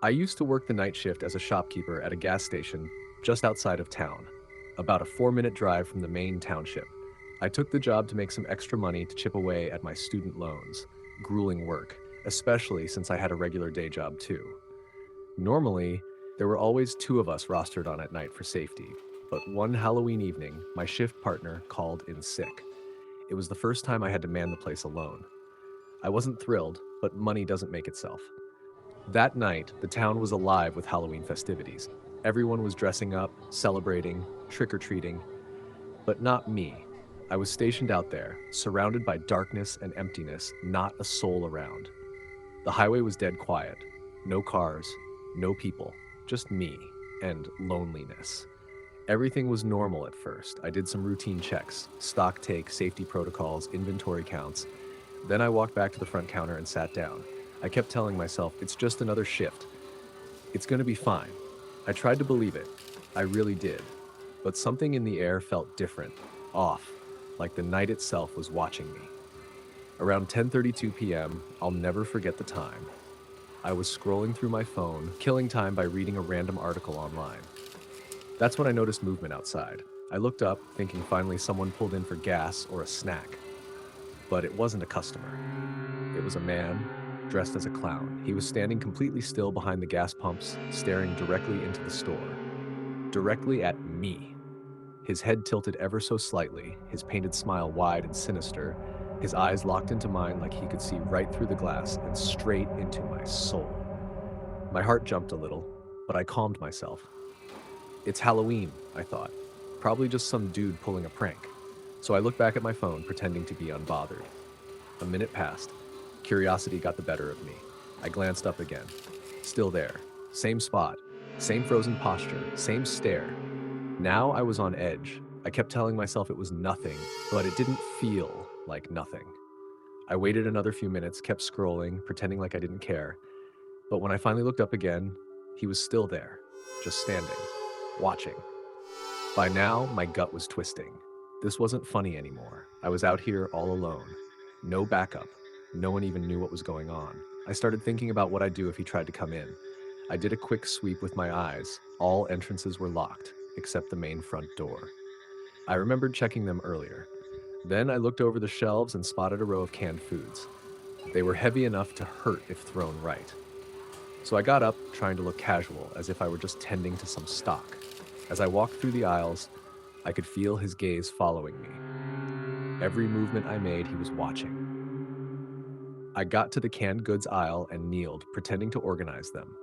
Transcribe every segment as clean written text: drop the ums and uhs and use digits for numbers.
I used to work the night shift as a shopkeeper at a gas station just outside of town, about a 4-minute drive from the main township. I took the job to make some extra money to chip away at my student loans. Grueling work, especially since I had a regular day job too. Normally, there were always two of us rostered on at night for safety, but one Halloween evening, my shift partner called in sick. It was the first time I had to man the place alone. I wasn't thrilled, but money doesn't make itself. That night, the town was alive with Halloween festivities. Everyone was dressing up, celebrating, trick-or-treating, but not me. I was stationed out there, surrounded by darkness and emptiness, not a soul around. The highway was dead quiet. No cars, no people, just me and loneliness. Everything was normal at first. I did some routine checks, stock take, safety protocols, inventory counts. Then I walked back to the front counter and sat down. I kept telling myself, it's just another shift. It's gonna be fine. I tried to believe it. I really did. But something in the air felt different, off, like the night itself was watching me. Around 10:32 p.m., I'll never forget the time. I was scrolling through my phone, killing time by reading a random article online. That's when I noticed movement outside. I looked up, thinking finally someone pulled in for gas or a snack. But it wasn't a customer. It was a man, dressed as a clown. He was standing completely still behind the gas pumps, staring directly into the store. Directly at me. His head tilted ever so slightly, his painted smile wide and sinister, his eyes locked into mine like he could see right through the glass and straight into my soul. My heart jumped a little, but I calmed myself. It's Halloween, I thought. Probably just some dude pulling a prank. So I looked back at my phone, pretending to be unbothered. A minute passed. Curiosity got the better of me. I glanced up again. Still there. Same spot. Same frozen posture. Same stare. Now I was on edge. I kept telling myself it was nothing, but it didn't feel like nothing. I waited another few minutes, kept scrolling, pretending like I didn't care. But when I finally looked up again, he was still there, just standing, watching. By now, my gut was twisting. This wasn't funny anymore. I was out here all alone. No backup. No one even knew what was going on. I started thinking about what I'd do if he tried to come in. I did a quick sweep with my eyes. All entrances were locked, except the main front door. I remembered checking them earlier. Then I looked over the shelves and spotted a row of canned foods. They were heavy enough to hurt if thrown right. So I got up, trying to look casual, as if I were just tending to some stock. As I walked through the aisles, I could feel his gaze following me. Every movement I made, he was watching. I got to the canned goods aisle and kneeled, pretending to organize them.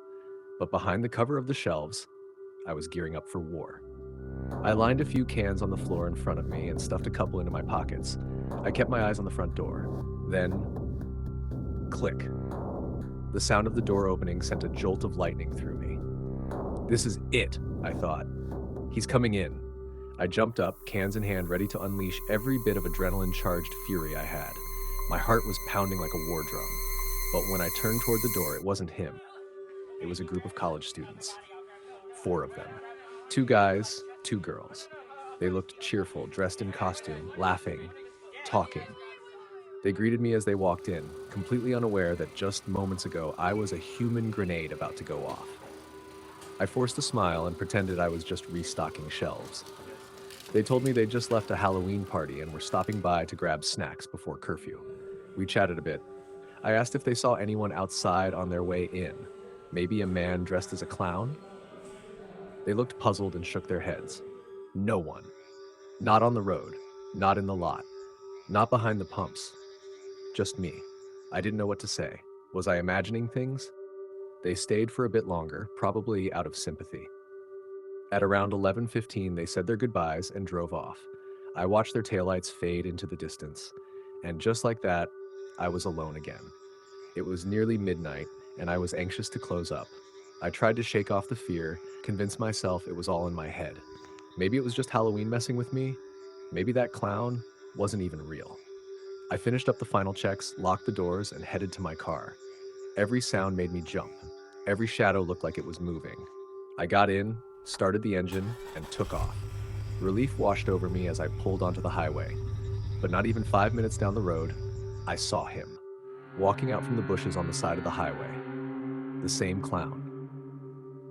But behind the cover of the shelves, I was gearing up for war. I lined a few cans on the floor in front of me and stuffed a couple into my pockets. I kept my eyes on the front door. Then, click. The sound of the door opening sent a jolt of lightning through me. This is it, I thought. He's coming in. I jumped up, cans in hand, ready to unleash every bit of adrenaline-charged fury I had. My heart was pounding like a war drum. But when I turned toward the door, it wasn't him. It was a group of college students. 4 of them. 2 guys, 2 girls. They looked cheerful, dressed in costume, laughing, talking. They greeted me as they walked in, completely unaware that just moments ago I was a human grenade about to go off. I forced a smile and pretended I was just restocking shelves. They told me they'd just left a Halloween party and were stopping by to grab snacks before curfew. We chatted a bit. I asked if they saw anyone outside on their way in. Maybe a man dressed as a clown? They looked puzzled and shook their heads. No one. Not on the road. Not in the lot. Not behind the pumps. Just me. I didn't know what to say. Was I imagining things? They stayed for a bit longer, probably out of sympathy. At around 11:15, they said their goodbyes and drove off. I watched their taillights fade into the distance. And just like that, I was alone again. It was nearly midnight, and I was anxious to close up. I tried to shake off the fear, convince myself it was all in my head. Maybe it was just Halloween messing with me. Maybe that clown wasn't even real. I finished up the final checks, locked the doors, and headed to my car. Every sound made me jump. Every shadow looked like it was moving. I got in, started the engine, and took off. Relief washed over me as I pulled onto the highway. But not even 5 minutes down the road, I saw him, walking out from the bushes on the side of the highway. The same clown.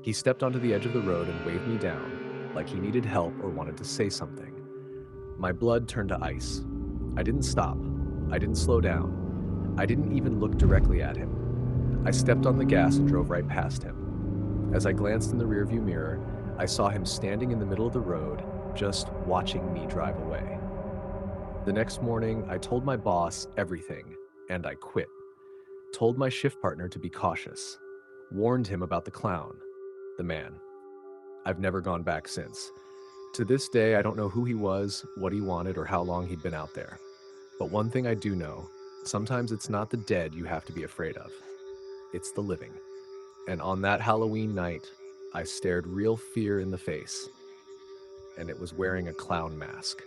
He stepped onto the edge of the road and waved me down, like he needed help or wanted to say something. My blood turned to ice. I didn't stop. I didn't slow down. I didn't even look directly at him. I stepped on the gas and drove right past him. As I glanced in the rearview mirror, I saw him standing in the middle of the road, just watching me drive away. The next morning, I told my boss everything, and I quit. Told my shift partner to be cautious. Warned him about the clown, the man. I've never gone back since. To this day, I don't know who he was, what he wanted, or how long he'd been out there. But one thing I do know, sometimes it's not the dead you have to be afraid of. It's the living. And on that Halloween night, I stared real fear in the face, and it was wearing a clown mask.